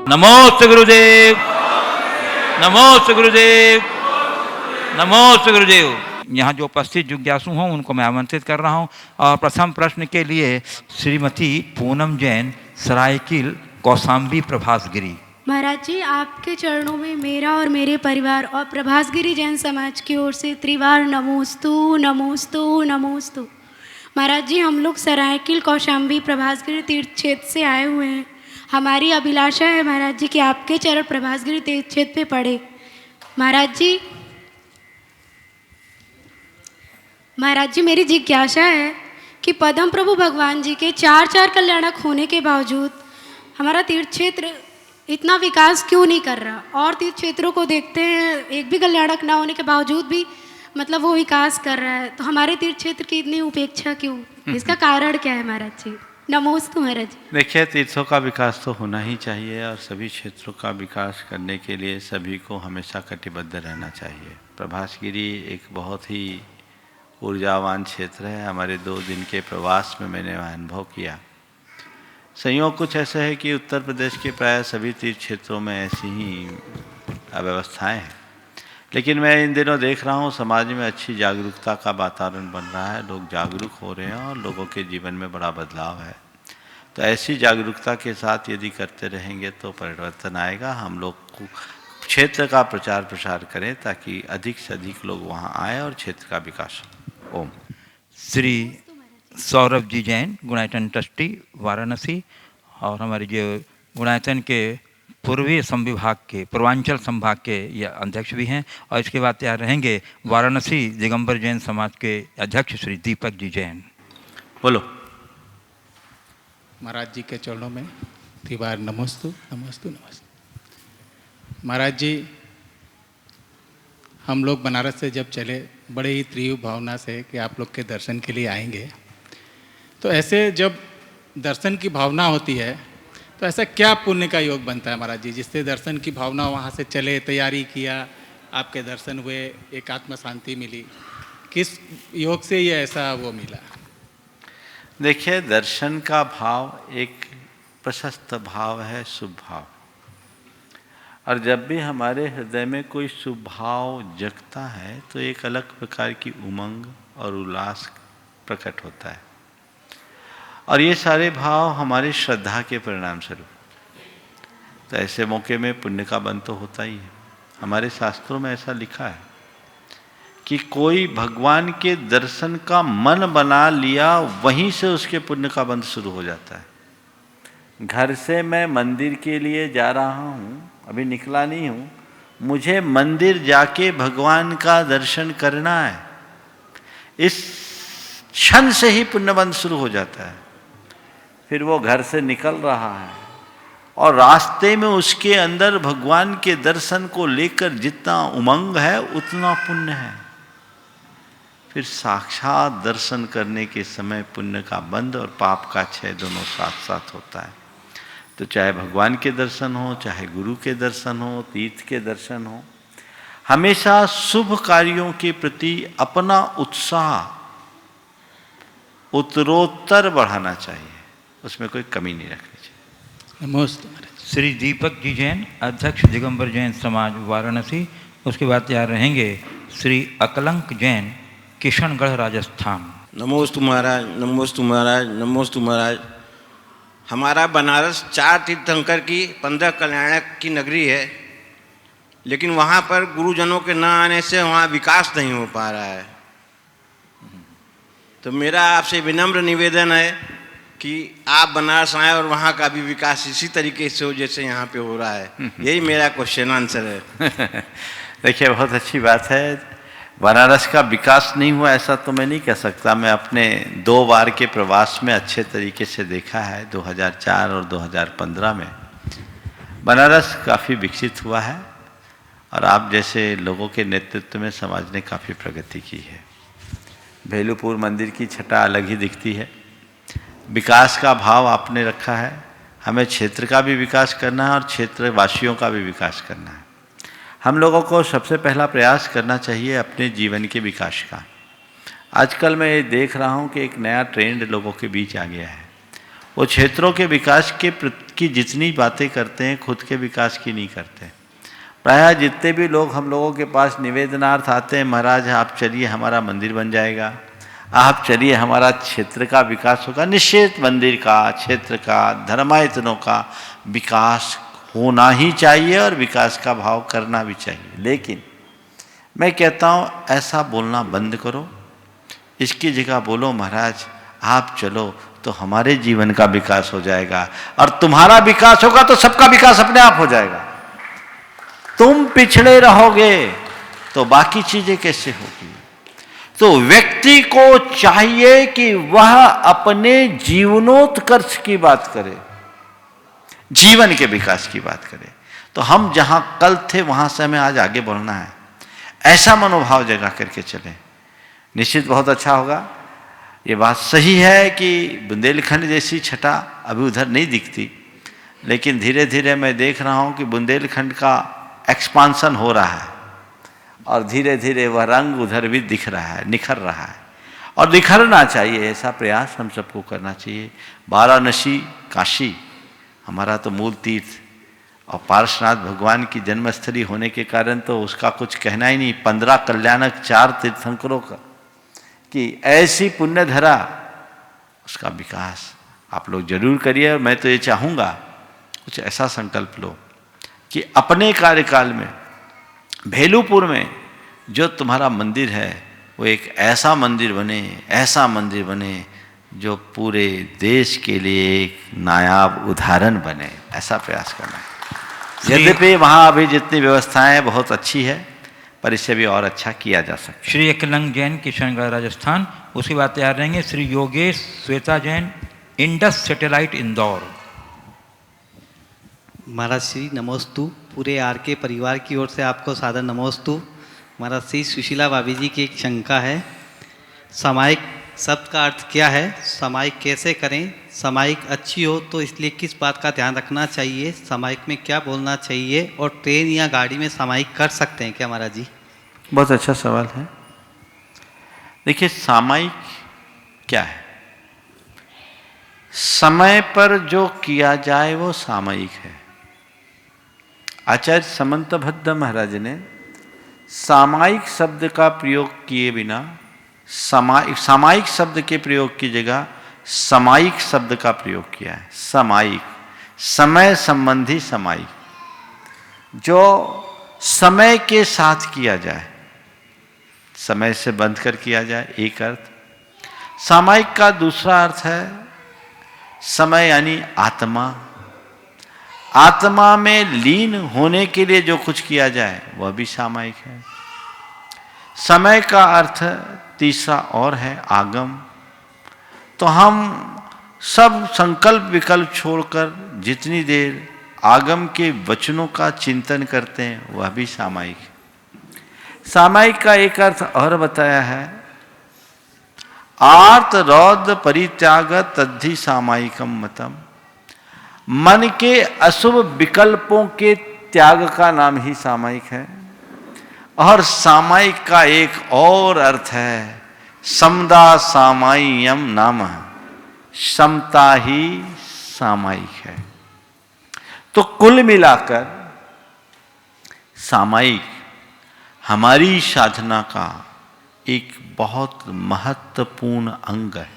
नमोस्तु गुरुदेव, नमोस्तु गुरुदेव, नमोस्तु गुरुदेव। यहाँ जो उपस्थित जिज्ञासु हों उनको मैं आमंत्रित कर रहा हूँ। और प्रथम प्रश्न के लिए श्रीमती पूनम जैन, सरायकील, कौशाम्बी, प्रभासगिरी। महाराज जी, आपके चरणों में मेरा और मेरे परिवार और प्रभासगिरी जैन समाज की ओर से त्रिवार नमोस्तु नमोस्तु नमोस्तु। महाराज जी, हम लोग सरायकील, कौशाम्बी, प्रभासगिरी तीर्थ क्षेत्र से आए हुए हैं। हमारी अभिलाषा है महाराज जी कि आपके चरण प्रभासगिरी तीर्थ क्षेत्र पे पड़े। महाराज जी, मेरी जिज्ञासा है कि पद्म प्रभु भगवान जी के चार चार कल्याणक होने के बावजूद हमारा तीर्थ क्षेत्र इतना विकास क्यों नहीं कर रहा। और तीर्थ क्षेत्रों को देखते हैं, एक भी कल्याणक ना होने के बावजूद भी मतलब वो विकास कर रहा है, तो हमारे तीर्थ क्षेत्र की इतनी उपेक्षा क्यों? इसका कारण क्या है महाराज जी? नमोस्तु महाराज जी। देखिए, तीर्थों का विकास तो होना ही चाहिए और सभी क्षेत्रों का विकास करने के लिए सभी को हमेशा कटिबद्ध रहना चाहिए। प्रभासगिरी एक बहुत ही ऊर्जावान क्षेत्र है। हमारे 2 दिन के प्रवास में मैंने वह अनुभव किया। संयोग कुछ ऐसा है कि उत्तर प्रदेश के प्राय सभी तीर्थ क्षेत्रों में ऐसी ही अव्यवस्थाएं हैं, लेकिन मैं इन दिनों देख रहा हूँ समाज में अच्छी जागरूकता का वातावरण बन रहा है। लोग जागरूक हो रहे हैं और लोगों के जीवन में बड़ा बदलाव है। तो ऐसी जागरूकता के साथ यदि करते रहेंगे तो परिवर्तन आएगा। हम लोग क्षेत्र का प्रचार प्रसार करें ताकि अधिक से अधिक लोग वहाँ आए और क्षेत्र का विकास हो। ओम। श्री सौरभ जी जैन, गुणायतन ट्रस्टी, वाराणसी, और हमारे जो गुणायतन के पूर्वी संविभाग के, पूर्वांचल संभाग के ये अध्यक्ष भी हैं। और इसके बाद तैयार रहेंगे वाराणसी दिगंबर जैन समाज के अध्यक्ष श्री दीपक जी जैन। बोलो। महाराज जी के चरणों में त्रिवार नमोस्तु नमोस्तु नमस्तु। महाराज जी, हम लोग बनारस से जब चले बड़े ही तीव्र भावना से कि आप लोग के दर्शन के लिए आएंगे, तो ऐसे जब दर्शन की भावना होती है तो ऐसा क्या पुण्य का योग बनता है महाराज जी, जिससे दर्शन की भावना वहाँ से चले, तैयारी किया, आपके दर्शन हुए, एक आत्म शांति मिली, किस योग से ये ऐसा वो मिला? देखिए, दर्शन का भाव एक प्रशस्त भाव है, शुभ भाव। और जब भी हमारे हृदय में कोई शुभ भाव जगता है तो एक अलग प्रकार की उमंग और उल्लास प्रकट होता है। और ये सारे भाव हमारी श्रद्धा के परिणाम स्वरूप, तो ऐसे मौके में पुण्य का बंध तो होता ही है। हमारे शास्त्रों में ऐसा लिखा है कि कोई भगवान के दर्शन का मन बना लिया, वहीं से उसके पुण्य का बंध शुरू हो जाता है। घर से मैं मंदिर के लिए जा रहा हूँ, अभी निकला नहीं हूँ, मुझे मंदिर जाके भगवान का दर्शन करना है, इस क्षण से ही पुण्य बंध शुरू हो जाता है। फिर वो घर से निकल रहा है और रास्ते में उसके अंदर भगवान के दर्शन को लेकर जितना उमंग है उतना पुण्य है। फिर साक्षात दर्शन करने के समय पुण्य का बंध और पाप का क्षय दोनों साथ साथ होता है। तो चाहे भगवान के दर्शन हो, चाहे गुरु के दर्शन हो, तीर्थ के दर्शन हो, हमेशा शुभ कार्यों के प्रति अपना उत्साह उत्तरोत्तर बढ़ाना चाहिए, उसमें कोई कमी नहीं रखनी चाहिए। नमस्ते। श्री दीपक जी जैन, अध्यक्ष दिगंबर जैन समाज, वाराणसी। उसके बाद तैयार रहेंगे श्री अकलंक जैन, किशनगढ़, राजस्थान। नमोस्तु महाराज, नमोस्तु महाराज, नमोस्तु महाराज। हमारा बनारस 4 तीर्थंकर की 15 कल्याणक की नगरी है, लेकिन वहाँ पर गुरुजनों के न आने से वहाँ विकास नहीं हो पा रहा है। तो मेरा आपसे विनम्र निवेदन है कि आप बनारस आए और वहाँ का भी विकास इसी तरीके से हो जैसे यहाँ पे हो रहा है। यही मेरा क्वेश्चन आंसर है। देखिए, बहुत अच्छी बात है। बनारस का विकास नहीं हुआ ऐसा तो मैं नहीं कह सकता। मैं अपने 2 बार के प्रवास में अच्छे तरीके से देखा है। 2004 और 2015 में बनारस काफ़ी विकसित हुआ है और आप जैसे लोगों के नेतृत्व में समाज ने काफ़ी प्रगति की है। भेलूपुर मंदिर की छटा अलग ही दिखती है। विकास का भाव आपने रखा है। हमें क्षेत्र का भी विकास करना है और क्षेत्र वासियों का भी विकास करना है। हम लोगों को सबसे पहला प्रयास करना चाहिए अपने जीवन के विकास का। आजकल मैं ये देख रहा हूँ कि एक नया ट्रेंड लोगों के बीच आ गया है, वो क्षेत्रों के विकास की जितनी बातें करते हैं खुद के विकास की नहीं करते। प्रायः जितने भी लोग हम लोगों के पास निवेदनार्थ आते हैं, महाराज आप चलिए हमारा मंदिर बन जाएगा, आप चलिए हमारा क्षेत्र का विकास होगा। निश्चित मंदिर का, क्षेत्र का, धर्मायतनों का विकास होना ही चाहिए और विकास का भाव करना भी चाहिए। लेकिन मैं कहता हूँ ऐसा बोलना बंद करो, इसकी जगह बोलो महाराज आप चलो तो हमारे जीवन का विकास हो जाएगा, और तुम्हारा विकास होगा तो सबका विकास अपने आप हो जाएगा। तुम पिछड़े रहोगे तो बाकी चीजें कैसे होगी? तो व्यक्ति को चाहिए कि वह अपने जीवनोत्कर्ष की बात करे, जीवन के विकास की बात करे। तो हम जहां कल थे वहां से हमें आज आगे बढ़ना है, ऐसा मनोभाव जगा करके चले, निश्चित बहुत अच्छा होगा। ये बात सही है कि बुंदेलखंड जैसी छटा अभी उधर नहीं दिखती, लेकिन धीरे धीरे मैं देख रहा हूं कि बुंदेलखंड का एक्सपांसन हो रहा है और धीरे धीरे वह रंग उधर भी दिख रहा है, निखर रहा है, और निखरना चाहिए। ऐसा प्रयास हम सबको करना चाहिए। वाराणसी काशी हमारा तो मूल तीर्थ, और पार्श्वनाथ भगवान की जन्मस्थली होने के कारण तो उसका कुछ कहना ही नहीं। 15 कल्याणक 4 तीर्थंकरों का कि ऐसी पुण्यधरा, उसका विकास आप लोग जरूर करिए। और मैं तो ये चाहूँगा कुछ ऐसा संकल्प लो कि अपने कार्यकाल में भेलूपुर में जो तुम्हारा मंदिर है वो एक ऐसा मंदिर बने, ऐसा मंदिर बने जो पूरे देश के लिए एक नायाब उदाहरण बने। ऐसा प्रयास करना है। यद्यपि वहाँ अभी जितनी व्यवस्थाएं बहुत अच्छी है, पर इससे भी और अच्छा किया जा सकता है। श्री एकलंग जैन, किशनगढ़, राजस्थान। उसी बात तैयार रहेंगे श्री योगेश श्वेता जैन, इंडस सैटेलाइट, इंदौर। महाराज श्री नमोस्तु, पूरे आर के परिवार की ओर से आपको सादर नमोस्तु। महाराज श्री सुशीला भाभी जी की एक शंका है, सामायिक शब्द का अर्थ क्या है, सामायिक कैसे करें, सामायिक अच्छी हो तो इसलिए किस बात का ध्यान रखना चाहिए, सामायिक में क्या बोलना चाहिए, और ट्रेन या गाड़ी में सामायिक कर सकते हैं क्या महाराज जी? बहुत अच्छा सवाल है। देखिए सामायिक क्या है? समय पर जो किया जाए वो सामायिक है। आचार्य समंतभद्र महाराज ने सामायिक शब्द का प्रयोग किए बिना सामायिक शब्द के प्रयोग की जगह समायिक शब्द का प्रयोग किया है। समायिक, समय संबंधी समायिक, जो समय के साथ किया जाए, समय से बंध कर किया जाए, एक अर्थ। सामायिक का दूसरा अर्थ है समय यानी आत्मा, आत्मा में लीन होने के लिए जो कुछ किया जाए वह भी सामायिक है। समय का अर्थ तीसरा और है आगम। तो हम सब संकल्प विकल्प छोड़कर जितनी देर आगम के वचनों का चिंतन करते हैं वह भी सामायिक है। सामायिक का एक अर्थ और बताया है, आर्त रौद्र परित्याग तद्धि सामायिकम मतम। मन के अशुभ विकल्पों के त्याग का नाम ही सामायिक है। और सामायिक का एक और अर्थ है समदा सामायियम नाम, समता ही सामायिक है। तो कुल मिलाकर सामायिक हमारी साधना का एक बहुत महत्वपूर्ण अंग है।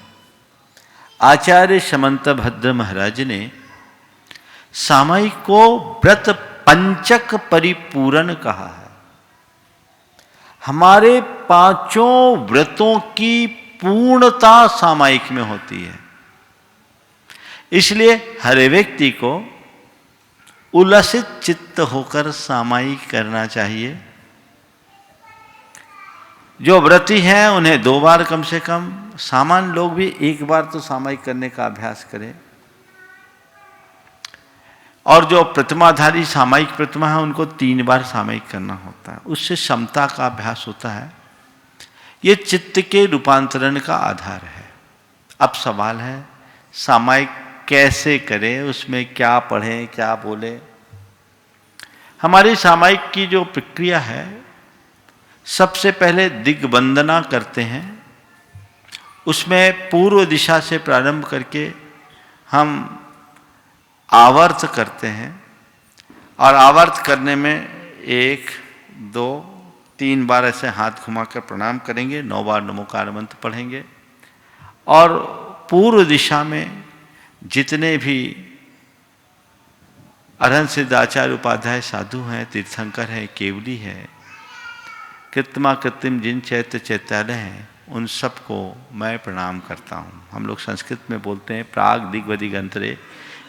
आचार्य समंतभद्र महाराज ने सामायिक को व्रत पंचक परिपूरण कहा है। हमारे पांचों व्रतों की पूर्णता सामायिक में होती है। इसलिए हर व्यक्ति को उल्लसित चित्त होकर सामायिक करना चाहिए। जो व्रती हैं उन्हें 2 बार कम से कम, सामान्य लोग भी 1 बार तो सामायिक करने का अभ्यास करें। और जो प्रतिमाधारी सामायिक प्रतिमा है उनको 3 बार सामायिक करना होता है। उससे समता का अभ्यास होता है। ये चित्त के रूपांतरण का आधार है। अब सवाल है सामायिक कैसे करें, उसमें क्या पढ़ें, क्या बोलें। हमारी सामायिक की जो प्रक्रिया है, सबसे पहले दिग्वंदना करते हैं। उसमें पूर्व दिशा से प्रारंभ करके हम आवर्त करते हैं, और आवर्त करने में 1, 2, 3 बार ऐसे हाथ घुमाकर प्रणाम करेंगे, 9 बार नमोकार मंत्र पढ़ेंगे, और पूर्व दिशा में जितने भी अरहंत सिद्धाचार्य उपाध्याय साधु हैं, तीर्थंकर हैं, केवली है, कृत्रिमा कृत्रिम जिन चैत्य चैत्यालय हैं, उन सबको मैं प्रणाम करता हूँ। हम लोग संस्कृत में बोलते हैं प्राग दिग्वदिगंतरे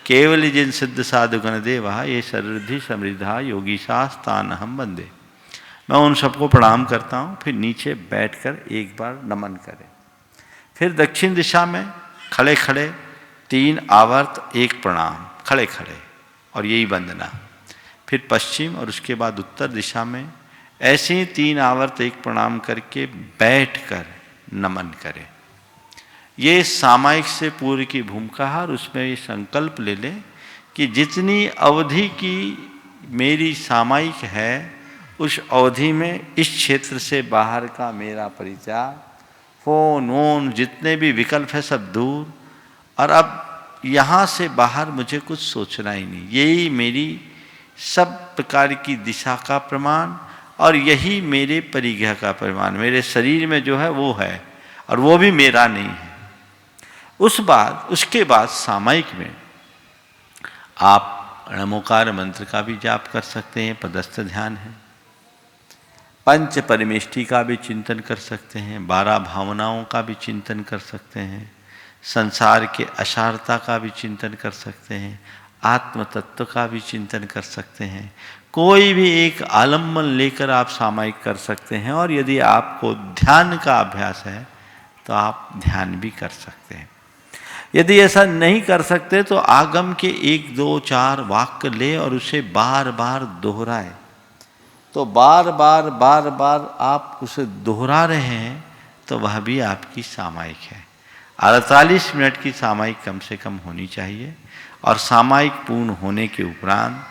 केवल जिन सिद्ध साधु गणदेवा ये सर्वृद्धि समृद्धा योगी शास्तान हम बंदे। मैं उन सबको प्रणाम करता हूँ। फिर नीचे बैठकर एक बार नमन करें। फिर दक्षिण दिशा में खड़े खड़े 3 आवर्त 1 प्रणाम, खड़े खड़े, और यही वंदना। फिर पश्चिम और उसके बाद उत्तर दिशा में ऐसे ही 3 आवर्त 1 प्रणाम करके बैठकर नमन करें। ये सामायिक से पूर्व की भूमिका है, और उसमें ये संकल्प ले लें कि जितनी अवधि की मेरी सामायिक है, उस अवधि में इस क्षेत्र से बाहर का मेरा परित्याग, फोन वोन जितने भी विकल्प है सब दूर, और अब यहाँ से बाहर मुझे कुछ सोचना ही नहीं। यही मेरी सब प्रकार की दिशा का प्रमाण, और यही मेरे परिग्रह का प्रमाण। मेरे शरीर में जो है वो है, और वो भी मेरा नहीं है। उसके बाद सामायिक में आप नमोकार मंत्र का भी जाप कर सकते हैं, पदस्थ ध्यान है, पंच परमेष्टि का भी चिंतन कर सकते हैं, 12 भावनाओं का भी चिंतन कर सकते हैं, संसार के असारता का भी चिंतन कर सकते हैं, आत्म तत्व का भी चिंतन कर सकते हैं। कोई भी एक आलम्बन लेकर आप सामायिक कर सकते हैं, और यदि आपको ध्यान का अभ्यास है तो आप ध्यान भी कर सकते हैं। यदि ऐसा नहीं कर सकते तो आगम के 1, 2, 4 वाक्य ले और उसे बार बार दोहराए। तो बार बार आप उसे दोहरा रहे हैं तो वह भी आपकी सामायिक है। 48 मिनट की सामायिक कम से कम होनी चाहिए, और सामायिक पूर्ण होने के उपरांत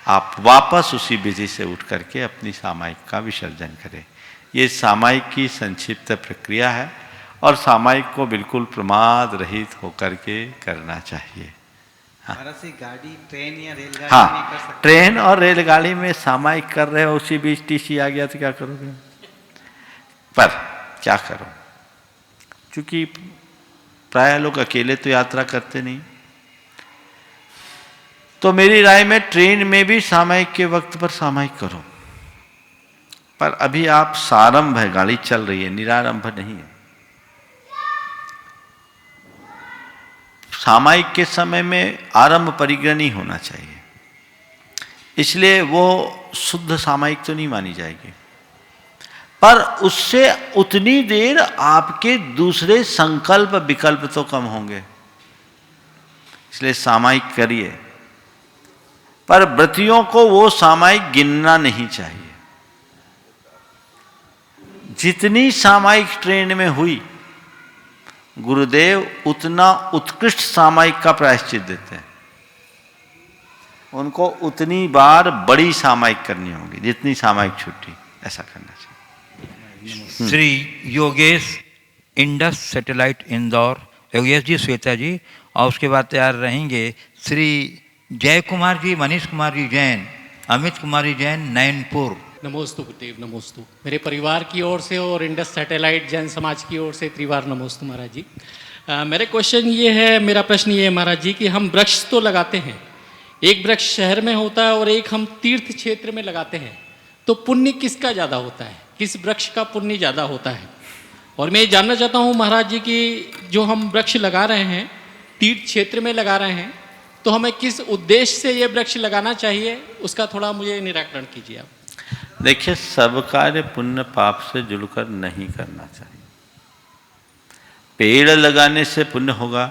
आप वापस उसी विधि से उठ करके अपनी सामायिक का विसर्जन करें। ये सामायिक की संक्षिप्त प्रक्रिया है, और सामायिक को बिल्कुल प्रमाद रहित होकर के करना चाहिए। गाड़ी, ट्रेन या रेलगाड़ी में कर हाँ, सकते ट्रेन और रेलगाड़ी में सामायिक कर रहे हो, उसी बीच टीसी आ गया तो क्या करोगे? पर क्या करो, क्योंकि प्राय लोग अकेले तो यात्रा करते नहीं, तो मेरी राय में ट्रेन में भी सामायिक के वक्त पर सामायिक करो। पर अभी आप सारंभ है, गाड़ी चल रही है, निरारंभ नहीं है। सामायिक के समय में आरंभ परिग्रह नहीं होना चाहिए, इसलिए वो शुद्ध सामायिक तो नहीं मानी जाएगी। पर उससे उतनी देर आपके दूसरे संकल्प विकल्प तो कम होंगे, इसलिए सामायिक करिए। पर व्रतियों को वो सामायिक गिनना नहीं चाहिए। जितनी सामायिक ट्रेन में हुई, गुरुदेव उतना उत्कृष्ट सामायिक का प्रायश्चित देते हैं। उनको उतनी बार बड़ी सामायिक करनी होगी जितनी सामायिक छुट्टी, ऐसा करना चाहिए। श्री योगेश, इंडस सैटेलाइट इंदौर, योगेश जी, श्वेता जी, और उसके बाद तैयार रहेंगे श्री जय कुमार जी, मनीष कुमार जी जैन, अमित कुमार जी जैन, नैनपुर। नमोस्तु गुरुदेव, नमोस्तु। मेरे परिवार की ओर से और इंडस सैटेलाइट जैन समाज की ओर से त्रिवार नमोस्तु महाराज जी। मेरा प्रश्न ये है महाराज जी कि हम वृक्ष तो लगाते हैं, एक वृक्ष शहर में होता है और एक हम तीर्थ क्षेत्र में लगाते हैं, तो पुण्य किसका ज़्यादा होता है, किस वृक्ष का पुण्य ज़्यादा होता है? और मैं ये जानना चाहता हूँ महाराज जी कि जो हम वृक्ष लगा रहे हैं, तीर्थ क्षेत्र में लगा रहे हैं, तो हमें किस उद्देश्य से ये वृक्ष लगाना चाहिए, उसका थोड़ा मुझे निराकरण कीजिए आप। देखिए, सब कार्य पुण्य पाप से जुड़कर नहीं करना चाहिए। पेड़ लगाने से पुण्य होगा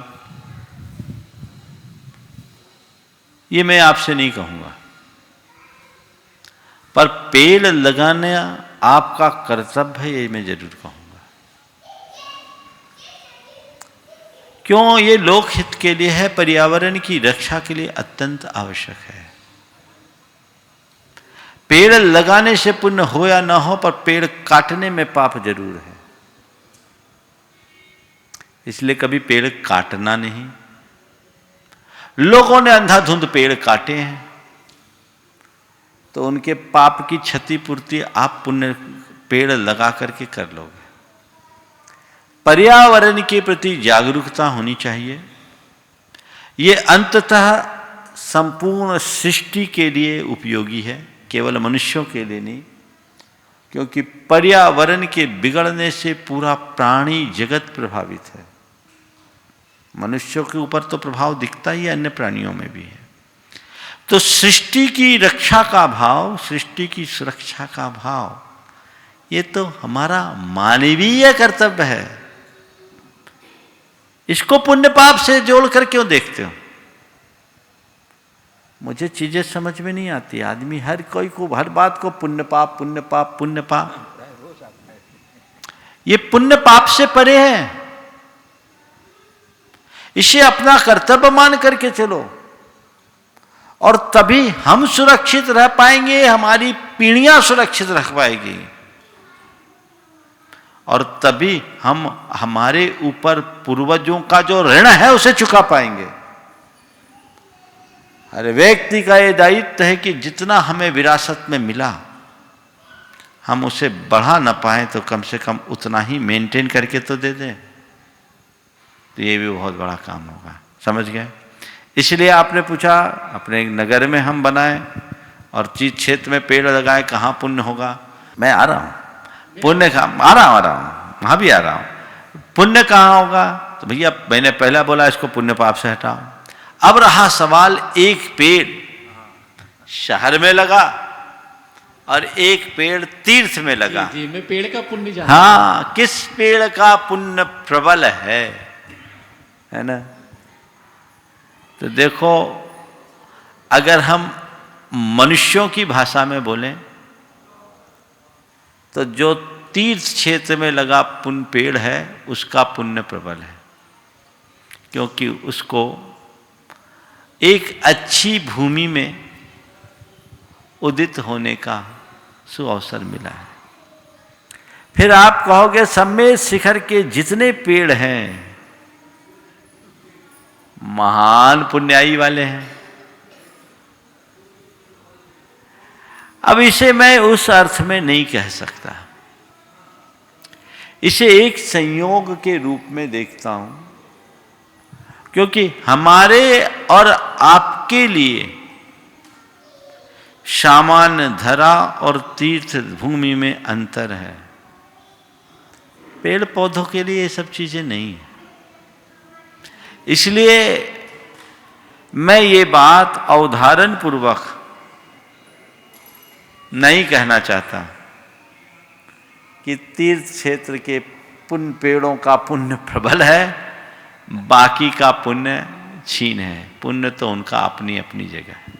ये मैं आपसे नहीं कहूंगा, पर पेड़ लगाना आपका कर्तव्य है ये मैं जरूर कहूंगा। क्यों? ये लोक हित के लिए है, पर्यावरण की रक्षा के लिए अत्यंत आवश्यक है। पेड़ लगाने से पुण्य हो या ना हो, पर पेड़ काटने में पाप जरूर है। इसलिए कभी पेड़ काटना नहीं, लोगों ने अंधाधुंध पेड़ काटे हैं, तो उनके पाप की क्षतिपूर्ति आप पुण्य पेड़ लगा करके कर लोगे। पर्यावरण के प्रति जागरूकता होनी चाहिए। ये अंततः संपूर्ण सृष्टि के लिए उपयोगी है, केवल मनुष्यों के लिए नहीं, क्योंकि पर्यावरण के बिगड़ने से पूरा प्राणी जगत प्रभावित है। मनुष्यों के ऊपर तो प्रभाव दिखता ही है, अन्य प्राणियों में भी है। तो सृष्टि की रक्षा का भाव, सृष्टि की सुरक्षा का भाव, ये तो हमारा मानवीय कर्तव्य है। इसको पुण्य पाप से जोड़कर क्यों देखते हो? मुझे चीजें समझ में नहीं आती। आदमी हर कोई को हर बात को पुण्य पाप पुण्य पाप पुण्य पाप, ये पुण्य पाप से परे है। इसे अपना कर्तव्य मान करके चलो, और तभी हम सुरक्षित रह पाएंगे, हमारी पीढ़ियां सुरक्षित रह पाएगी, और तभी हम हमारे ऊपर पूर्वजों का जो ऋण है उसे चुका पाएंगे। हर व्यक्ति का ये दायित्व है कि जितना हमें विरासत में मिला, हम उसे बढ़ा ना पाए तो कम से कम उतना ही मेंटेन करके तो दे दें। तो ये भी बहुत बड़ा काम होगा। समझ गए? इसलिए आपने पूछा, अपने नगर में हम बनाए और चीज क्षेत्र में पेड़ लगाए, कहाँ पुण्य होगा? मैं आ रहा हूँ, पुण्य का आ रहा हूँ, वहाँ भी आ रहा हूँ। पुण्य कहाँ होगा? तो भैया मैंने पहला बोला इसको पुण्य पाप से हटाओ। अब रहा सवाल, एक पेड़ शहर में लगा और एक पेड़ तीर्थ में लगा। जी, मैं पेड़ का पुण्य जानता हूं। हाँ, किस पेड़ का पुण्य प्रबल है ना? तो देखो, अगर हम मनुष्यों की भाषा में बोलें तो जो तीर्थ क्षेत्र में लगा पुण्य पेड़ है उसका पुण्य प्रबल है, क्योंकि उसको एक अच्छी भूमि में उदित होने का सुअवसर मिला है। फिर आप कहोगे सम्मेद शिखर के जितने पेड़ हैं महान पुण्याई वाले हैं। अब इसे मैं उस अर्थ में नहीं कह सकता, इसे एक संयोग के रूप में देखता हूं, क्योंकि हमारे और आपके लिए सामान्य धरा और तीर्थ भूमि में अंतर है। पेड़ पौधों के लिए ये सब चीजें नहीं है। इसलिए मैं ये बात अवधारण पूर्वक नहीं कहना चाहता कि तीर्थ क्षेत्र के पुण्य पेड़ों का पुण्य प्रबल है, बाकी का पुण्य छीन है। पुण्य तो उनका अपनी अपनी जगह है।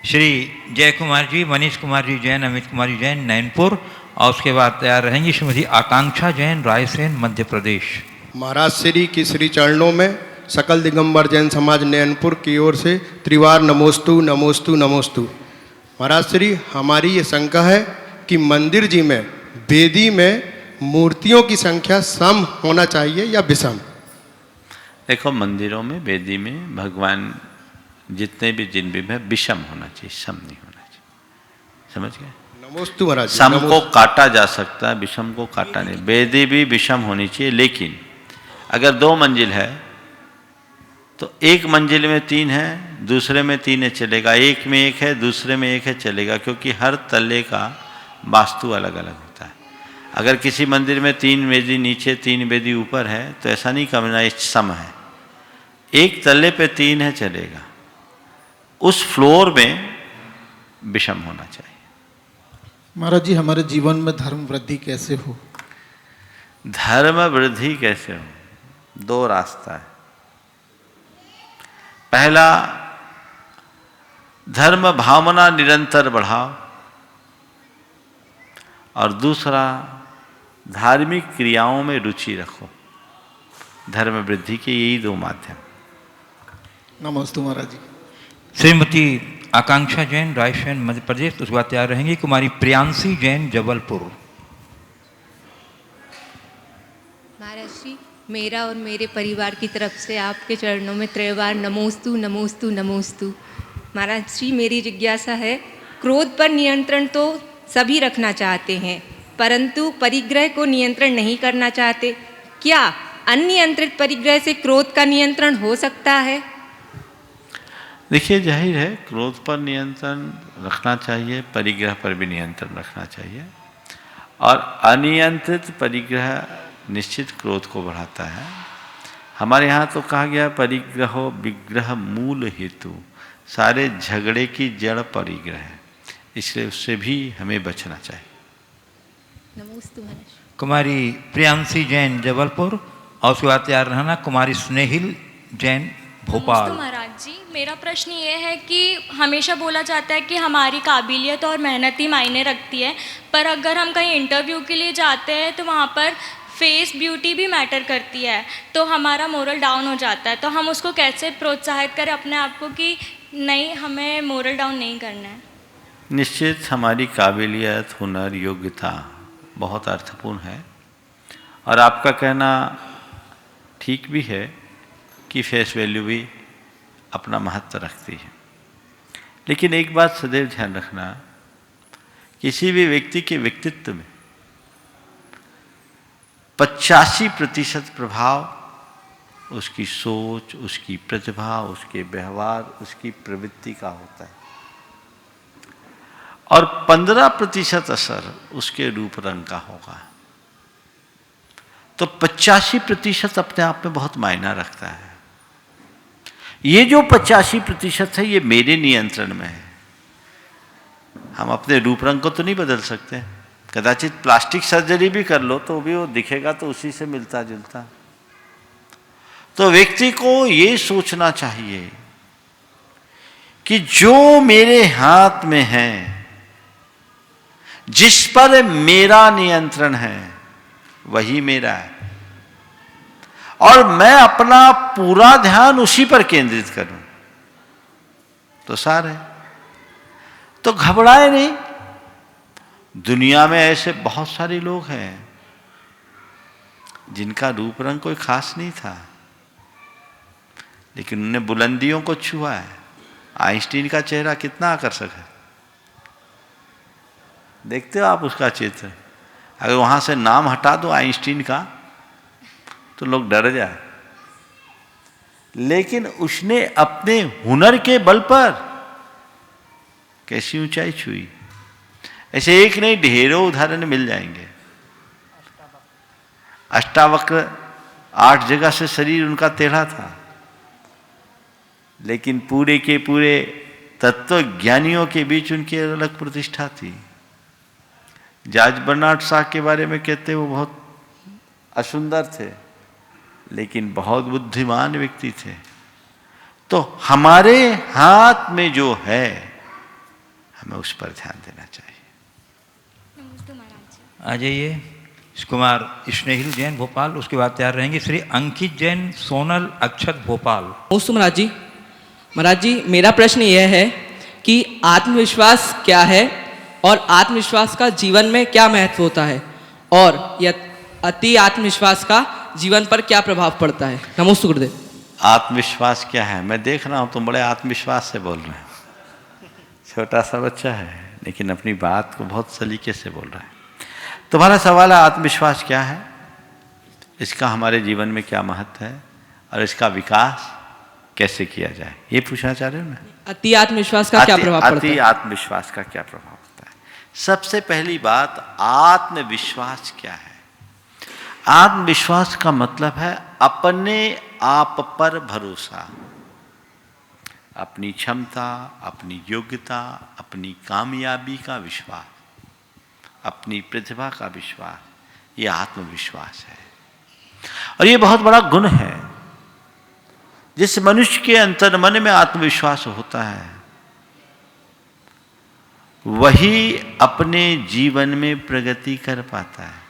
श्री जय कुमार जी, मनीष कुमार जी जैन, अमित कुमार जी जैन नैनपुर, और उसके बाद तैयार रहेंगी श्रीमती आकांक्षा जैन रायसेन मध्य प्रदेश। महाराज श्री की श्री चरणों में सकल दिगंबर जैन समाज नैनपुर की ओर से त्रिवार नमोस्तु नमोस्तु नमोस्तु। महाराज श्री, हमारी ये शंका है कि मंदिर जी में वेदी में मूर्तियों की संख्या सम होना चाहिए या विषम? देखो, मंदिरों में वेदी में भगवान जितने भी जिन भी है विषम होना चाहिए, सम नहीं होना चाहिए। समझ गए? नमोस्तु महाराज। सम को काटा जा सकता है, विषम को काटा नहीं। वेदी भी विषम होनी चाहिए, लेकिन अगर 2 मंजिल है तो एक मंजिल में 3 है, दूसरे में 3 है चलेगा, एक में 1 है, दूसरे में 1 है चलेगा, क्योंकि हर तल्ले का वास्तु अलग अलग होता है। अगर किसी मंदिर में 3 वेदी नीचे 3 वेदी ऊपर है तो ऐसा नहीं कहना ये सम है। एक तल्ले पे 3 है चलेगा, उस फ्लोर में विषम होना चाहिए। महाराज जी, हमारे जीवन में धर्म वृद्धि कैसे हो? धर्म वृद्धि कैसे हो? 2 रास्ता है। पहला, धर्म भावना निरंतर बढ़ाओ, और दूसरा, धार्मिक क्रियाओं में रुचि रखो। धर्म वृद्धि के यही 2 माध्यम। नमस्ते महाराज जी। श्रीमती आकांक्षा जैन रायसेन मध्य प्रदेश, उसके बाद तैयार रहेंगी कुमारी प्रियांशी जैन जबलपुर। महाराज श्री, मेरा और मेरे परिवार की तरफ से आपके चरणों में त्रैवार नमोस्तु नमोस्तु नमोस्तु। महाराज जी, मेरी जिज्ञासा है, क्रोध पर नियंत्रण तो सभी रखना चाहते हैं, परंतु परिग्रह को नियंत्रण नहीं करना चाहते। क्या अनियंत्रित परिग्रह से क्रोध का नियंत्रण हो सकता है? देखिए, जाहिर है क्रोध पर नियंत्रण रखना चाहिए, परिग्रह पर भी नियंत्रण रखना चाहिए। और अनियंत्रित परिग्रह निश्चित क्रोध को बढ़ाता है। हमारे यहाँ तो कहा गया परिग्रहो विग्रह मूल हेतु, सारे झगड़े की जड़ परिग्रह है, इसलिए उससे भी हमें बचना चाहिए। नमोस्तु महाराज। कुमारी प्रियांशी जैन जबलपुर, और उसके बाद तैयार रहना कुमारी स्नेहिल जैन भोपाल। नमस्ते महाराज जी, मेरा प्रश्न ये है कि हमेशा बोला जाता है कि हमारी काबिलियत और मेहनत ही मायने रखती है, पर अगर हम कहीं इंटरव्यू के लिए जाते हैं तो वहाँ पर फेस ब्यूटी भी मैटर करती है, तो हमारा मोरल डाउन हो जाता है। तो हम उसको कैसे प्रोत्साहित करें अपने आप को कि नहीं, हमें मोरल डाउन नहीं करना है? निश्चित हमारी काबिलियत, हुनर, योग्यता बहुत अर्थपूर्ण है, और आपका कहना ठीक भी है कि फेस वैल्यू भी अपना महत्व रखती है। लेकिन एक बात सदैव ध्यान रखना, किसी भी व्यक्ति के व्यक्तित्व में 85% प्रभाव उसकी सोच, उसकी प्रतिभा, उसके व्यवहार, उसकी प्रवृत्ति का होता है, और 15% असर उसके रूप रंग का होगा। तो 85% अपने आप में बहुत मायना रखता है। ये जो 85% है, ये मेरे नियंत्रण में है। हम अपने रूप रंग को तो नहीं बदल सकते। कदाचित प्लास्टिक सर्जरी भी कर लो तो भी वो दिखेगा तो उसी से मिलता जुलता। तो व्यक्ति को ये सोचना चाहिए कि जो मेरे हाथ में है, जिस पर मेरा नियंत्रण है, वही मेरा है, और मैं अपना पूरा ध्यान उसी पर केंद्रित करूं तो सार है। तो घबराए नहीं। दुनिया में ऐसे बहुत सारे लोग हैं जिनका रूप रंग कोई खास नहीं था, लेकिन उन्होंने बुलंदियों को छुआ है। आइंस्टीन का चेहरा कितना आकर्षक है, देखते हो आप उसका चित्र। अगर वहां से नाम हटा दो आइंस्टीन का तो लोग डर जाए, लेकिन उसने अपने हुनर के बल पर कैसी ऊंचाई छुई। ऐसे एक नहीं, ढेरों उदाहरण मिल जाएंगे। अष्टावक्र, 8 जगह से शरीर उनका टेढ़ा था, लेकिन पूरे के पूरे तत्व ज्ञानियों के बीच उनकी अलग प्रतिष्ठा थी। जॉर्ज बर्नार्ड शॉ के बारे में कहते वो बहुत असुंदर थे, लेकिन बहुत बुद्धिमान व्यक्ति थे। तो हमारे हाथ में जो है, हमें उस पर ध्यान देना चाहिए। आ जाइए कुमार स्नेहिल जैन भोपाल, उसके बाद तैयार रहेंगे श्री अंकित जैन सोनल अक्षत भोपाल। नमस्ते महाराज जी। महाराज जी, मेरा प्रश्न यह है कि आत्मविश्वास क्या है और आत्मविश्वास का जीवन में क्या महत्व होता है, और यह अति आत्मविश्वास का जीवन पर क्या प्रभाव पड़ता है? नमोस्तु गुरुदेव। आत्मविश्वास क्या है? मैं देख रहा हूं तुम बड़े आत्मविश्वास से बोल रहे हो। छोटा सा बच्चा है, लेकिन अपनी बात को बहुत सलीके से बोल रहा है। तुम्हारा सवाल है आत्मविश्वास क्या है, इसका हमारे जीवन में क्या महत्व है, और इसका विकास कैसे किया जाए, ये पूछना चाह रहे हो ना? अति आत्मविश्वास का क्या प्रभाव पड़ता है? अति आत्मविश्वास का क्या प्रभाव होता है? सबसे पहली बात, आत्मविश्वास क्या है? आत्मविश्वास का मतलब है अपने आप पर भरोसा, अपनी क्षमता, अपनी योग्यता, अपनी कामयाबी का विश्वास, अपनी प्रतिभा का विश्वास, ये आत्मविश्वास है। और ये बहुत बड़ा गुण है। जिस मनुष्य के अंतर्मन में आत्मविश्वास होता है, वही अपने जीवन में प्रगति कर पाता है।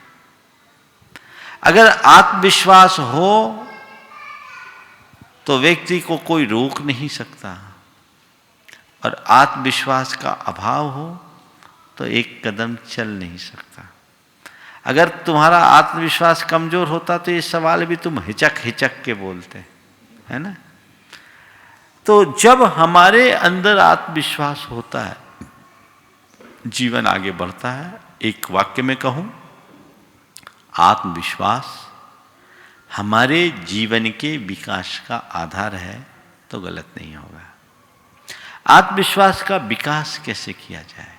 अगर आत्मविश्वास हो तो व्यक्ति को कोई रोक नहीं सकता, और आत्मविश्वास का अभाव हो तो एक कदम चल नहीं सकता। अगर तुम्हारा आत्मविश्वास कमजोर होता तो ये सवाल भी तुम हिचक हिचक के बोलते, है ना। तो जब हमारे अंदर आत्मविश्वास होता है, जीवन आगे बढ़ता है। एक वाक्य में कहूं, आत्मविश्वास हमारे जीवन के विकास का आधार है, तो गलत नहीं होगा। आत्मविश्वास का विकास कैसे किया जाए?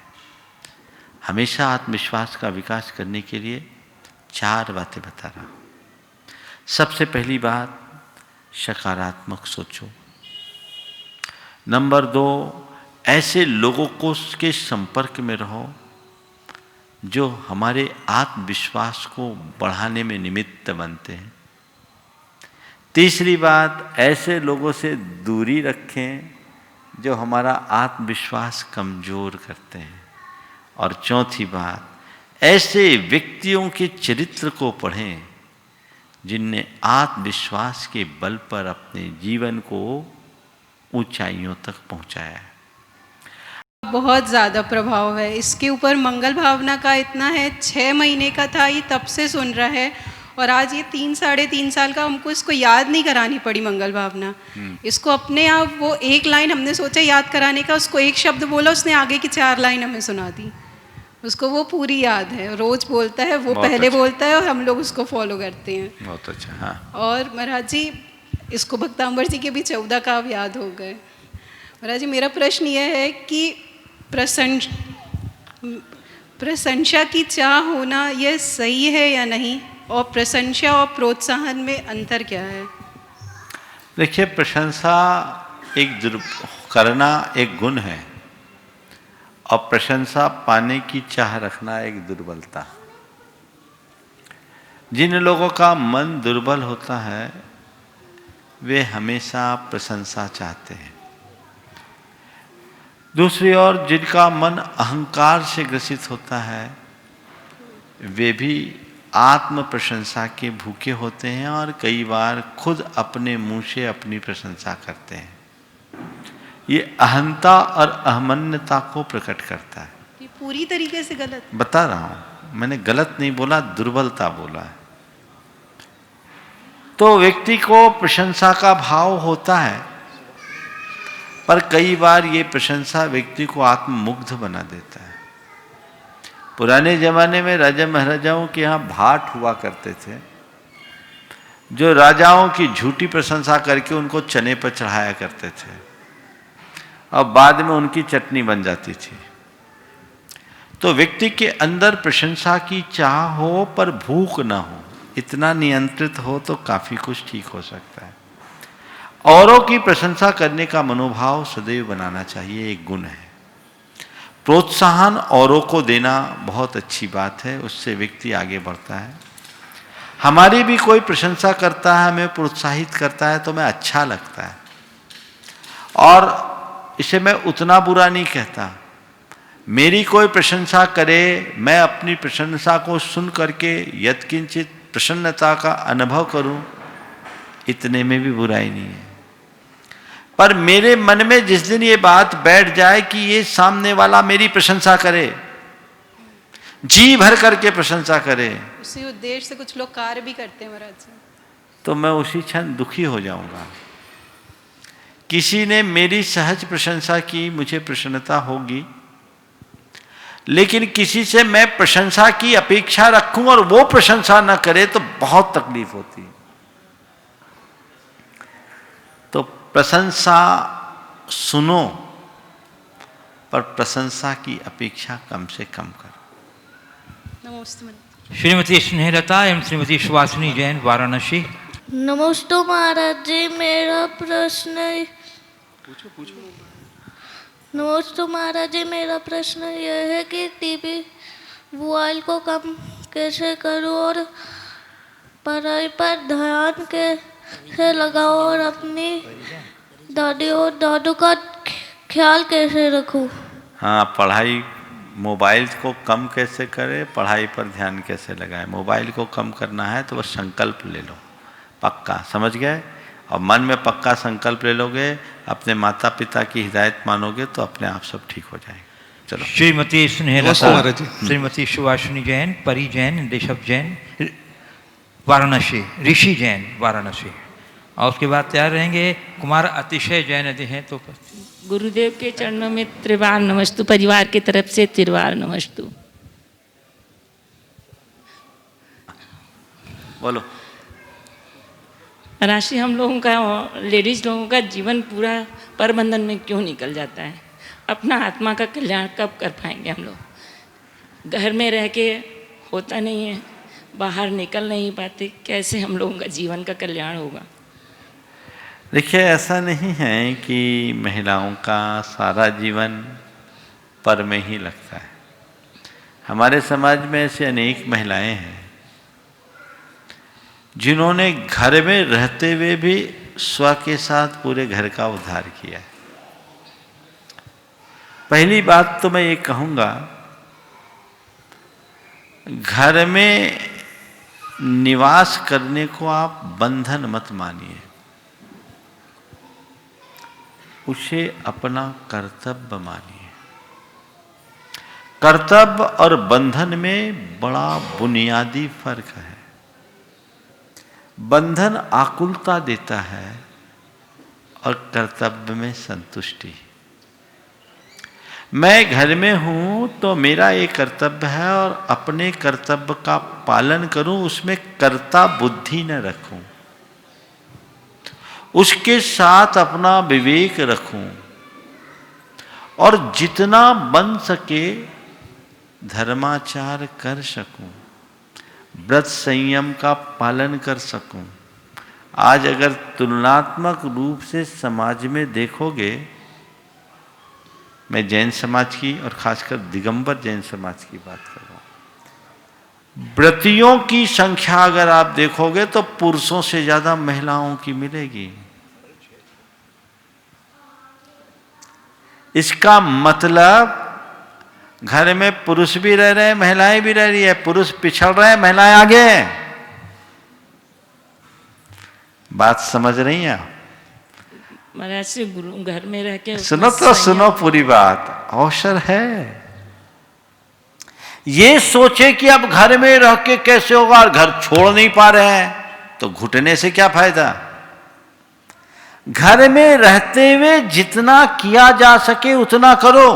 हमेशा आत्मविश्वास का विकास करने के लिए 4 बातें बता रहा हूं। सबसे पहली बात, सकारात्मक सोचो। नंबर 2, ऐसे लोगों को के संपर्क में रहो जो हमारे आत्मविश्वास को बढ़ाने में निमित्त बनते हैं। तीसरी बात, ऐसे लोगों से दूरी रखें जो हमारा आत्मविश्वास कमजोर करते हैं। और चौथी बात, ऐसे व्यक्तियों के चरित्र को पढ़ें जिनने आत्मविश्वास के बल पर अपने जीवन को ऊंचाइयों तक पहुंचाया है। बहुत ज़्यादा प्रभाव है इसके ऊपर। मंगल भावना का इतना है, 6 महीने का था ये तब से सुन रहा है, और आज ये 3 साढ़े 3 साल का, हमको इसको याद नहीं करानी पड़ी मंगल भावना। इसको अपने आप, वो एक लाइन हमने सोचा याद कराने का, उसको एक शब्द बोला, उसने आगे की 4 लाइन हमें सुना दी। उसको वो पूरी याद है, रोज बोलता है, वो पहले अच्छा बोलता है और हम लोग उसको फॉलो करते हैं। बहुत अच्छा। हाँ। और महाराज जी, इसको भक्तांबर जी के भी 14 काव्य याद हो गए। महाराज जी, मेरा प्रश्न यह है कि प्रशंसा की चाह होना यह सही है या नहीं, और प्रशंसा और प्रोत्साहन में अंतर क्या है? देखिए, प्रशंसा करना एक गुण है, और प्रशंसा पाने की चाह रखना एक दुर्बलता। जिन लोगों का मन दुर्बल होता है वे हमेशा प्रशंसा चाहते हैं। दूसरी ओर जिनका मन अहंकार से ग्रसित होता है वे भी आत्म प्रशंसा के भूखे होते हैं, और कई बार खुद अपने मुंह से अपनी प्रशंसा करते हैं। ये अहंता और अहमन्यता को प्रकट करता है। ये पूरी तरीके से गलत बता रहा हूं, मैंने गलत नहीं बोला, दुर्बलता बोला है। तो व्यक्ति को प्रशंसा का भाव होता है, पर कई बार ये प्रशंसा व्यक्ति को आत्ममुग्ध बना देता है। पुराने जमाने में राजा महाराजाओं के यहाँ भाट हुआ करते थे, जो राजाओं की झूठी प्रशंसा करके उनको चने पर चढ़ाया करते थे, और बाद में उनकी चटनी बन जाती थी। तो व्यक्ति के अंदर प्रशंसा की चाह हो पर भूख ना हो, इतना नियंत्रित हो तो काफी कुछ ठीक हो सकता है। औरों की प्रशंसा करने का मनोभाव सदैव बनाना चाहिए, एक गुण है। प्रोत्साहन औरों को देना बहुत अच्छी बात है, उससे व्यक्ति आगे बढ़ता है। हमारी भी कोई प्रशंसा करता है, हमें प्रोत्साहित करता है तो हमें अच्छा लगता है, और इसे मैं उतना बुरा नहीं कहता। मेरी कोई प्रशंसा करे, मैं अपनी प्रशंसा को सुन करके यत्किंचित प्रसन्नता का अनुभव करूं, इतने में भी बुराई नहीं है। पर मेरे मन में जिस दिन ये बात बैठ जाए कि ये सामने वाला मेरी प्रशंसा करे, जी भर करके प्रशंसा करे, उसी उद्देश्य से कुछ लोग कार्य भी करते हैं महाराज जी, तो मैं उसी क्षण दुखी हो जाऊंगा। किसी ने मेरी सहज प्रशंसा की, मुझे प्रसन्नता होगी, लेकिन किसी से मैं प्रशंसा की अपेक्षा रखूं और वो प्रशंसा न करे तो बहुत तकलीफ होती है। तो प्रशंसा सुनो, पर प्रशंसा की अपेक्षा कम से कम करो। नमस्ते। श्रीमती स्नेहलता एवं श्रीमती सुवासिनी जैन, वाराणसी। नमस्ते महाराज जी, मेरा प्रश्न पूछो। नमस्ते महाराज जी, मेरा प्रश्न यह है कि टीवी मोबाइल को कम कैसे करूं और पढ़ाई पर ध्यान कैसे लगाओ और अपनी दादी और दादू का ख्याल कैसे रखूं? हाँ, पढ़ाई, मोबाइल को कम कैसे करें, पढ़ाई पर ध्यान कैसे लगाएं। मोबाइल को कम करना है तो बस संकल्प ले लो, पक्का, समझ गए? और मन में पक्का संकल्प ले लोगे, अपने माता पिता की हिदायत मानोगे तो अपने आप सब ठीक हो जाएगा। चलो। श्रीमती स्नेहलता, नमस्ते महाराज जी। श्रीमती सुभाषिनी जैन, परी जैन, ऋषभ जैन वाराणसी, ऋषि जैन वाराणसी, और उसके बाद तैयार रहेंगे कुमार अतिशय जैन यदि हैं तो। गुरुदेव के चरणों में त्रिवार नमस्तु, परिवार की तरफ से त्रिवार नमस्तु। बोलो। राशि, हम लोगों का, लेडीज लोगों का जीवन पूरा परबंधन में क्यों निकल जाता है? अपना आत्मा का कल्याण कब कर पाएंगे हम लोग? घर में रह के होता नहीं है, बाहर निकल नहीं पाते, कैसे हम लोगों का जीवन का कल्याण होगा? देखिए, ऐसा नहीं है कि महिलाओं का सारा जीवन पर में ही लगता है। हमारे समाज में ऐसी अनेक महिलाएं हैं जिन्होंने घर में रहते हुए भी स्व के साथ पूरे घर का उद्धार किया है। पहली बात तो मैं ये कहूँगा, घर में निवास करने को आप बंधन मत मानिए, उसे अपना कर्तव्य मानिए। कर्तव्य और बंधन में बड़ा बुनियादी फर्क है। बंधन आकुलता देता है और कर्तव्य में संतुष्टि। मैं घर में हूं तो मेरा एक कर्तव्य है और अपने कर्तव्य का पालन करूं, उसमें कर्ता बुद्धि न रखूं, उसके साथ अपना विवेक रखूं और जितना बन सके धर्माचार कर सकूं, व्रत संयम का पालन कर सकूं। आज अगर तुलनात्मक रूप से समाज में देखोगे, मैं जैन समाज की और खासकर दिगंबर जैन समाज की बात कर रहा हूं, व्रतियों की संख्या अगर आप देखोगे तो पुरुषों से ज्यादा महिलाओं की मिलेगी। इसका मतलब घर में पुरुष भी रह रहे हैं, महिलाएं भी रह रही है, पुरुष पिछड़ रहे हैं, महिलाएं आगे हैं। बात समझ रही हैं आप? महाराज से गुरु घर में रह के सुनो तो सुनो पूरी बात। अवसर है। ये सोचे कि अब घर में रह के कैसे होगा और घर छोड़ नहीं पा रहे हैं तो घुटने से क्या फायदा? घर में रहते हुए जितना किया जा सके उतना करो।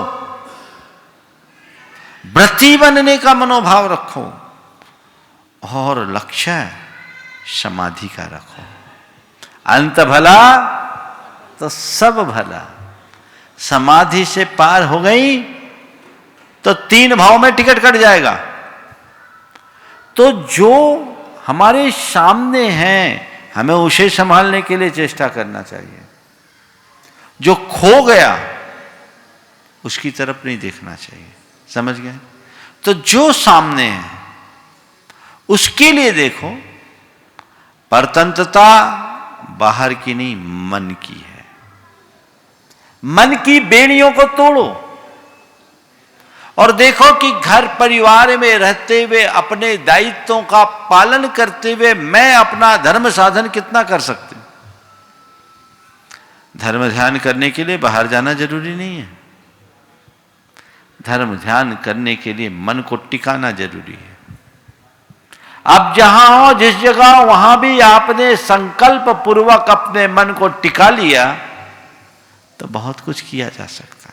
व्रती बनने का मनोभाव रखो और लक्ष्य समाधि का रखो। अंत भला तो सब भला। समाधि से पार हो गई तो 3 भाव में टिकट कट जाएगा। तो जो हमारे सामने हैं हमें उसे संभालने के लिए चेष्टा करना चाहिए। जो खो गया उसकी तरफ नहीं देखना चाहिए। समझ गए? तो जो सामने है उसके लिए देखो। परतंत्रता बाहर की नहीं, मन की है। मन की बेड़ियों को तोड़ो और देखो कि घर परिवार में रहते हुए अपने दायित्वों का पालन करते हुए मैं अपना धर्म साधन कितना कर सकते हूं। धर्म ध्यान करने के लिए बाहर जाना जरूरी नहीं है। धर्म ध्यान करने के लिए मन को टिकाना जरूरी है। अब जहां हो, जिस जगह, वहां भी आपने संकल्प पूर्वक अपने मन को टिका लिया तो बहुत कुछ किया जा सकता।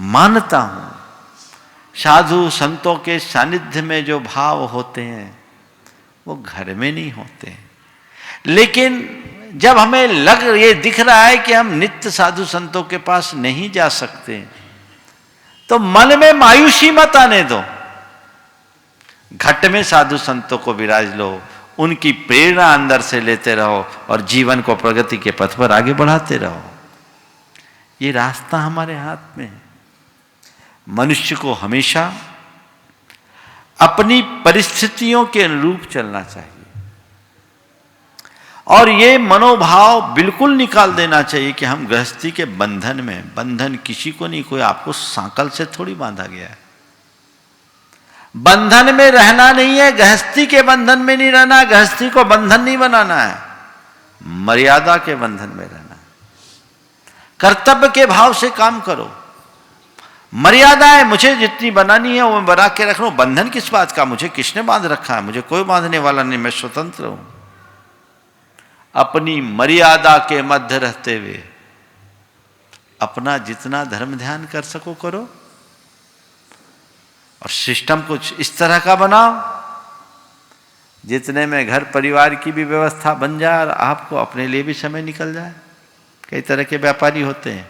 मानता हूं साधु संतों के सानिध्य में जो भाव होते हैं वो घर में नहीं होते। लेकिन जब हमें ये दिख रहा है कि हम नित्य साधु संतों के पास नहीं जा सकते तो मन में मायूसी मत आने दो। घट में साधु संतों को विराज लो, उनकी प्रेरणा अंदर से लेते रहो और जीवन को प्रगति के पथ पर आगे बढ़ाते रहो। ये रास्ता हमारे हाथ में है। मनुष्य को हमेशा अपनी परिस्थितियों के अनुरूप चलना चाहिए और ये मनोभाव बिल्कुल निकाल देना चाहिए कि हम गृहस्थी के बंधन में, बंधन किसी को नहीं, कोई आपको सांकल से थोड़ी बांधा गया है। बंधन में रहना नहीं है, गृहस्थी के बंधन में नहीं रहना है, गृहस्थी को बंधन नहीं बनाना है, मर्यादा के बंधन में रहना है। कर्तव्य के भाव से काम करो, मर्यादाएं मुझे जितनी बनानी है वो मैं बना के रख रहा हूं। बंधन किस बात का? मुझे किसने बांध रखा है? मुझे कोई बांधने वाला नहीं, मैं स्वतंत्र हूं। अपनी मर्यादा के मध्य रहते हुए अपना जितना धर्म ध्यान कर सको करो, और सिस्टम कुछ इस तरह का बनाओ जितने में घर परिवार की भी व्यवस्था बन जाए और आपको अपने लिए भी समय निकल जाए। कई तरह के व्यापारी होते हैं।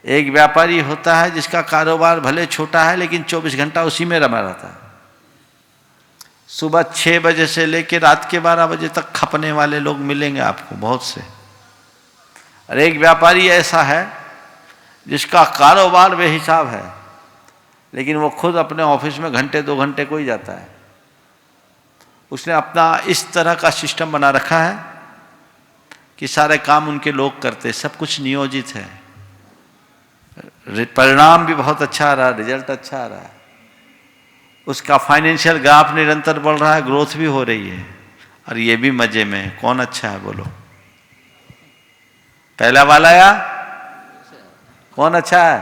एक व्यापारी होता है जिसका कारोबार भले छोटा है लेकिन 24 घंटा उसी में रमा रहता है। सुबह 6 बजे से लेकर रात के 12 बजे तक खपने वाले लोग मिलेंगे आपको बहुत से। और एक व्यापारी ऐसा है जिसका कारोबार बेहिसाब है लेकिन वो खुद अपने ऑफिस में घंटे 2 घंटे को ही जाता है। उसने अपना इस तरह का सिस्टम बना रखा है कि सारे काम उनके लोग करते, सब कुछ नियोजित है। परिणाम भी बहुत अच्छा आ रहा है, रिजल्ट अच्छा आ रहा है। उसका फाइनेंशियल ग्राफ निरंतर बढ़ रहा है, ग्रोथ भी हो रही है, और ये भी मजे में है। कौन अच्छा है बोलो? पहला वाला या कौन अच्छा है?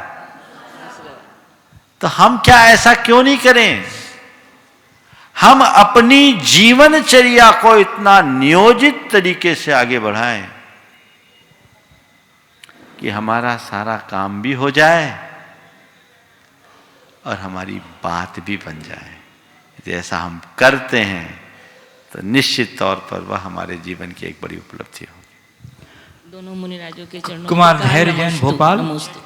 तो हम क्या ऐसा क्यों नहीं करें? हम अपनी जीवनचर्या को इतना नियोजित तरीके से आगे बढ़ाएं कि हमारा सारा काम भी हो जाए और हमारी बात भी बन जाए। यदि ऐसा हम करते हैं तो निश्चित तौर पर वह हमारे जीवन की एक बड़ी उपलब्धि होगी। दोनों मुनिराजों के चरणों कुमार में धैर्य जैन भोपाल। नमोस्तु।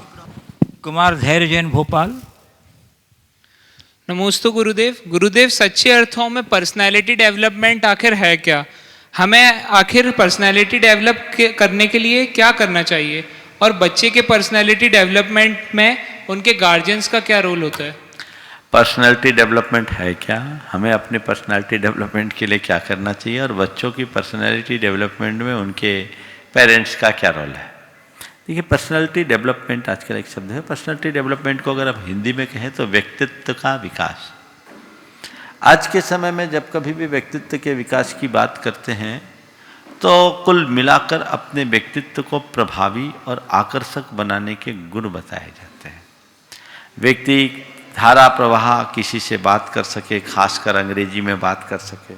कुमार धैर्य जैन भोपाल। नमोस्तु गुरुदेव। गुरुदेव, सच्चे अर्थों में पर्सनालिटी डेवलपमेंट आखिर है क्या? हमें आखिर पर्सनालिटी डेवलप करने के लिए क्या करना चाहिए, और बच्चे के पर्सनालिटी डेवलपमेंट में उनके गार्जियंस का क्या रोल होता है? पर्सनालिटी डेवलपमेंट है क्या? हमें अपने पर्सनालिटी डेवलपमेंट के लिए क्या करना चाहिए, और बच्चों की पर्सनालिटी डेवलपमेंट में उनके पेरेंट्स का क्या रोल है? देखिए, पर्सनालिटी डेवलपमेंट आजकल एक शब्द है। पर्सनालिटी डेवलपमेंट को अगर आप हिंदी में कहें तो व्यक्तित्व का विकास। आज के समय में जब कभी भी व्यक्तित्व के विकास की बात करते हैं तो कुल मिलाकर अपने व्यक्तित्व को प्रभावी और आकर्षक बनाने के गुण बताए जाते हैं। व्यक्ति धारा प्रवाह किसी से बात कर सके, खासकर अंग्रेजी में बात कर सके,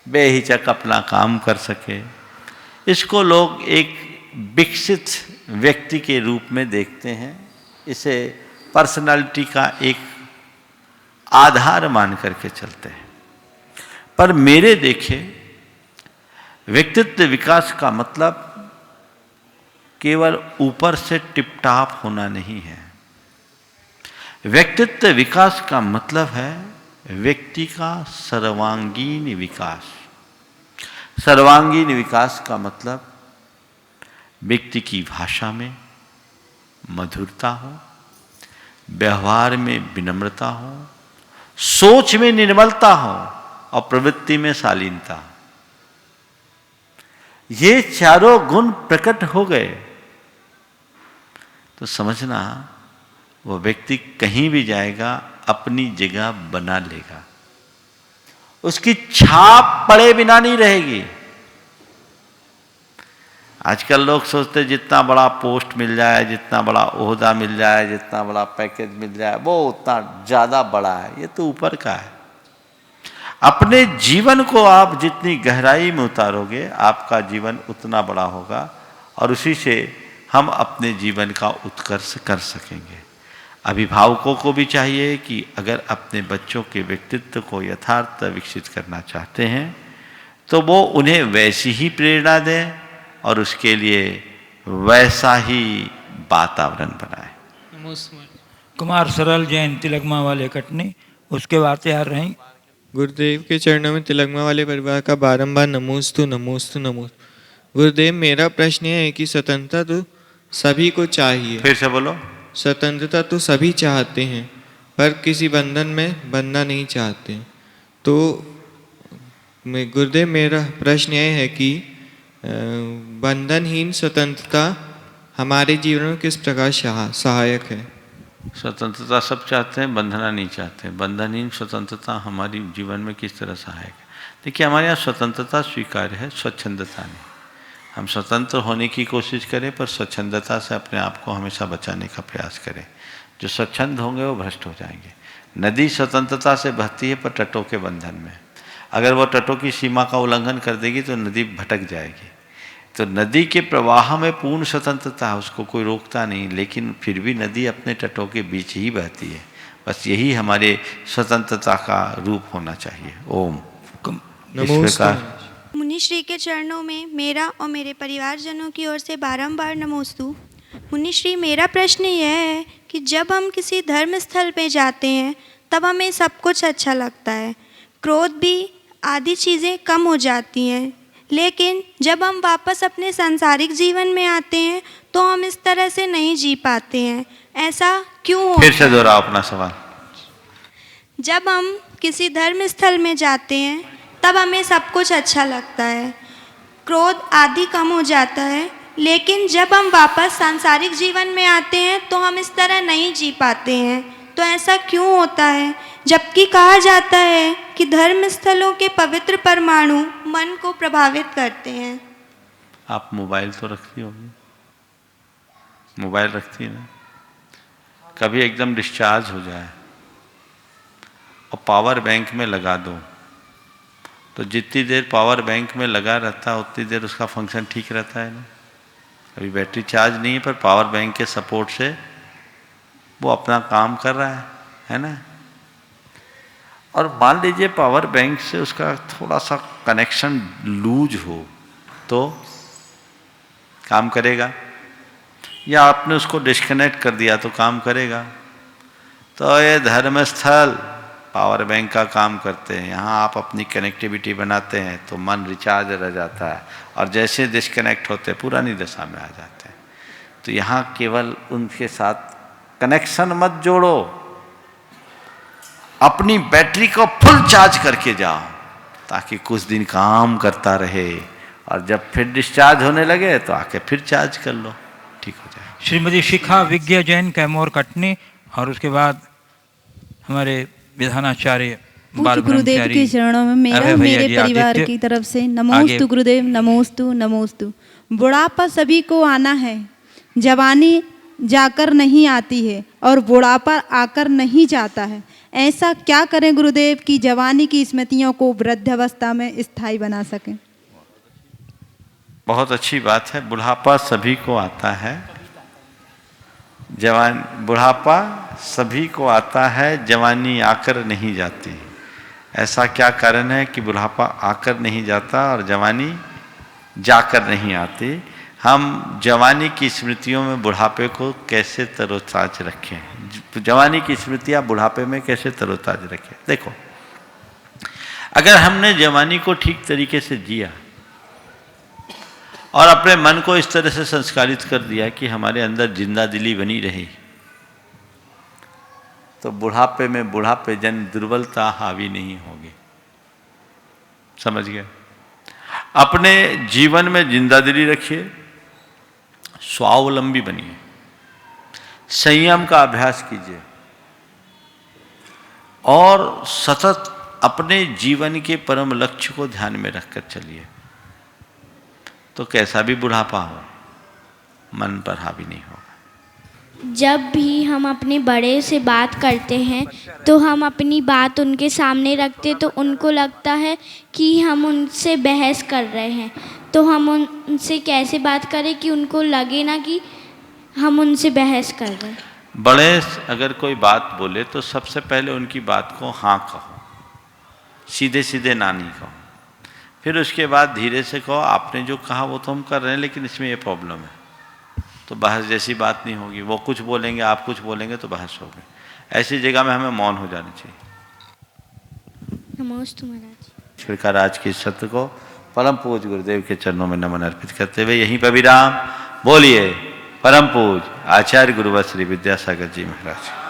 बेहिचक अपना काम कर सके, इसको लोग एक विकसित व्यक्ति के रूप में देखते हैं। इसे पर्सनालिटी का एक आधार मान करके चलते हैं। पर मेरे देखे व्यक्तित्व विकास का मतलब केवल ऊपर से टिपटाप होना नहीं है। व्यक्तित्व विकास का मतलब है व्यक्ति का सर्वांगीण विकास। सर्वांगीण विकास का मतलब व्यक्ति की भाषा में मधुरता हो, व्यवहार में विनम्रता हो, सोच में निर्मलता हो और प्रवृत्ति में शालीनता। ये चारों गुण प्रकट हो गए तो समझना वो व्यक्ति कहीं भी जाएगा अपनी जगह बना लेगा, उसकी छाप पड़े बिना नहीं रहेगी। आजकल लोग सोचते जितना बड़ा पोस्ट मिल जाए, जितना बड़ा ओहदा मिल जाए, जितना बड़ा पैकेज मिल जाए वो उतना ज़्यादा बड़ा है। ये तो ऊपर का है। अपने जीवन को आप जितनी गहराई में उतारोगे आपका जीवन उतना बड़ा होगा और उसी से हम अपने जीवन का उत्कर्ष कर सकेंगे। अभिभावकों को भी चाहिए कि अगर अपने बच्चों के व्यक्तित्व को यथार्थ विकसित करना चाहते हैं तो वो उन्हें वैसी ही प्रेरणा दें और उसके लिए वैसा ही वातावरण बनाए। कुमार सरल जैन तिलकमा वाले कटनी, उसके बाद तैयार रहें। गुरुदेव के चरणों में तिलकमा वाले परिवार का बारंबार नमोस्तु नमोस्तु नमोस्तु। गुरुदेव, मेरा प्रश्न यह है कि स्वतंत्रता तो सभी को चाहिए। फिर से बोलो। स्वतंत्रता तो सभी चाहते हैं पर किसी बंधन में बंधना नहीं चाहते। तो गुरुदेव, मेरा प्रश्न यह है कि बंधनहीन स्वतंत्रता हमारे जीवन में किस प्रकार सहायक है? स्वतंत्रता सब चाहते हैं, बंधना नहीं चाहते। बंधनहीन स्वतंत्रता हमारी जीवन में किस तरह सहायक है? देखिए, हमारे यहाँ स्वतंत्रता स्वीकार्य है, स्वच्छंदता नहीं। हम स्वतंत्र होने की कोशिश करें पर स्वच्छंदता से अपने आप को हमेशा बचाने का प्रयास करें। जो स्वच्छंद होंगे वो भ्रष्ट हो जाएंगे। नदी स्वतंत्रता से बहती है पर तटों के बंधन में। अगर वो तटों की सीमा का उल्लंघन कर देगी तो नदी भटक जाएगी। तो नदी के प्रवाह में पूर्ण स्वतंत्रता है, उसको कोई रोकता नहीं, लेकिन फिर भी नदी अपने तटों के बीच ही बहती है। बस यही हमारे स्वतंत्रता का रूप होना चाहिए। ओम। इस प्रकार मुनि श्री के चरणों में मेरा और मेरे परिवारजनों की ओर से बारंबार नमोस्तु। मुनि श्री, मेरा प्रश्न यह है कि जब हम किसी धर्म स्थल पे जाते हैं तब हमें सब कुछ अच्छा लगता है, क्रोध भी आदि चीज़ें कम हो जाती हैं, लेकिन जब हम वापस अपने सांसारिक जीवन में आते हैं तो हम इस तरह से नहीं जी पाते हैं, ऐसा क्यों होता है? फिर से दोहराओ अपना सवाल। जब हम किसी धर्म स्थल में जाते हैं तब हमें सब कुछ अच्छा लगता है, क्रोध आदि कम हो जाता है, लेकिन जब हम वापस सांसारिक जीवन में आते हैं तो हम इस तरह नहीं जी पाते हैं, तो ऐसा क्यों होता है? जबकि कहा जाता है कि धर्म स्थलों के पवित्र परमाणु मन को प्रभावित करते हैं। आप मोबाइल तो रखती होगी, मोबाइल रखती है ना, कभी एकदम डिस्चार्ज हो जाए और पावर बैंक में लगा दो, तो जितनी देर पावर बैंक में लगा रहता है उतनी देर उसका फंक्शन ठीक रहता है ना। अभी बैटरी चार्ज नहीं है पर पावर बैंक के सपोर्ट से वो अपना काम कर रहा है ना। और मान लीजिए पावर बैंक से उसका थोड़ा सा कनेक्शन लूज हो तो काम करेगा, या आपने उसको डिस्कनेक्ट कर दिया तो काम करेगा। तो ये धर्मस्थल पावर बैंक का काम करते हैं, यहाँ आप अपनी कनेक्टिविटी बनाते हैं तो मन रिचार्ज रह जाता है, और जैसे डिस्कनेक्ट होते हैं पुरानी दशा में आ जाते हैं। तो यहाँ केवल उनके साथ कनेक्शन मत जोड़ो, अपनी बैटरी को फुल चार्ज करके जाओ ताकि कुछ दिन काम करता रहे, और जब फिर डिस्चार्ज होने लगे तो आके फिर चार्ज कर लो, ठीक हो जाए। श्रीमती शिखा विज्ञा जैन कैमोर कटनी, और उसके बाद हमारे विधानाचार्य पूज्य गुरुदेव के चरणों में मेरा मेरे परिवार की तरफ से नमोस्तु गुरुदेव, नमोस्तु नमोस्तु। बुढ़ापा सभी को आना है, जवानी जाकर नहीं आती है और बुढ़ापा आकर नहीं जाता है। ऐसा क्या करें गुरुदेव कि जवानी की स्मृतियों को वृद्धावस्था में स्थायी बना सकें? बहुत अच्छी बात है। बुढ़ापा सभी को आता है, बुढ़ापा सभी को आता है, जवानी आकर नहीं जाती। ऐसा क्या कारण है कि बुढ़ापा आकर नहीं जाता और जवानी जाकर नहीं आती? हम जवानी की स्मृतियों में बुढ़ापे को कैसे तरोताज रखें, जवानी की स्मृतियाँ बुढ़ापे में कैसे तरोताज रखें? देखो, अगर हमने जवानी को ठीक तरीके से जिया और अपने मन को इस तरह से संस्कारित कर दिया कि हमारे अंदर जिंदा दिली बनी रही, तो बुढ़ापे में बुढ़ापे जन दुर्बलता हावी नहीं होगी। समझ गए? अपने जीवन में जिंदा दिली रखिए, स्वावलंबी बनिए, संयम का अभ्यास कीजिए और सतत अपने जीवन के परम लक्ष्य को ध्यान में रखकर चलिए, तो कैसा भी बुढ़ापा हो मन पर हावी नहीं होगा। जब भी हम अपने बड़े से बात करते हैं तो हम अपनी बात उनके सामने रखते तो उनको लगता है कि हम उनसे बहस कर रहे हैं, तो हम उनसे कैसे बात करें कि उनको लगे ना कि हम उनसे बहस कर रहे हैं। बड़े अगर कोई बात बोले तो सबसे पहले उनकी बात को हाँ कहो, सीधे सीधे ना नहीं कहो, फिर उसके बाद धीरे से कहो आपने जो कहा वो तो हम कर रहे हैं लेकिन इसमें ये प्रॉब्लम है, तो बहस जैसी बात नहीं होगी। वो कुछ बोलेंगे आप कुछ बोलेंगे तो बहस होगी। ऐसी जगह में हमें मौन हो जाना चाहिए। नमोस्तु महाराज। इस प्रकार आज के सत्र को परम पूज्य गुरुदेव के चरणों में नमन अर्पित करते हुए यहीं पर विराम। बोलिए परम पूज्य आचार्य गुरुवर श्री विद्यासागर जी महाराज।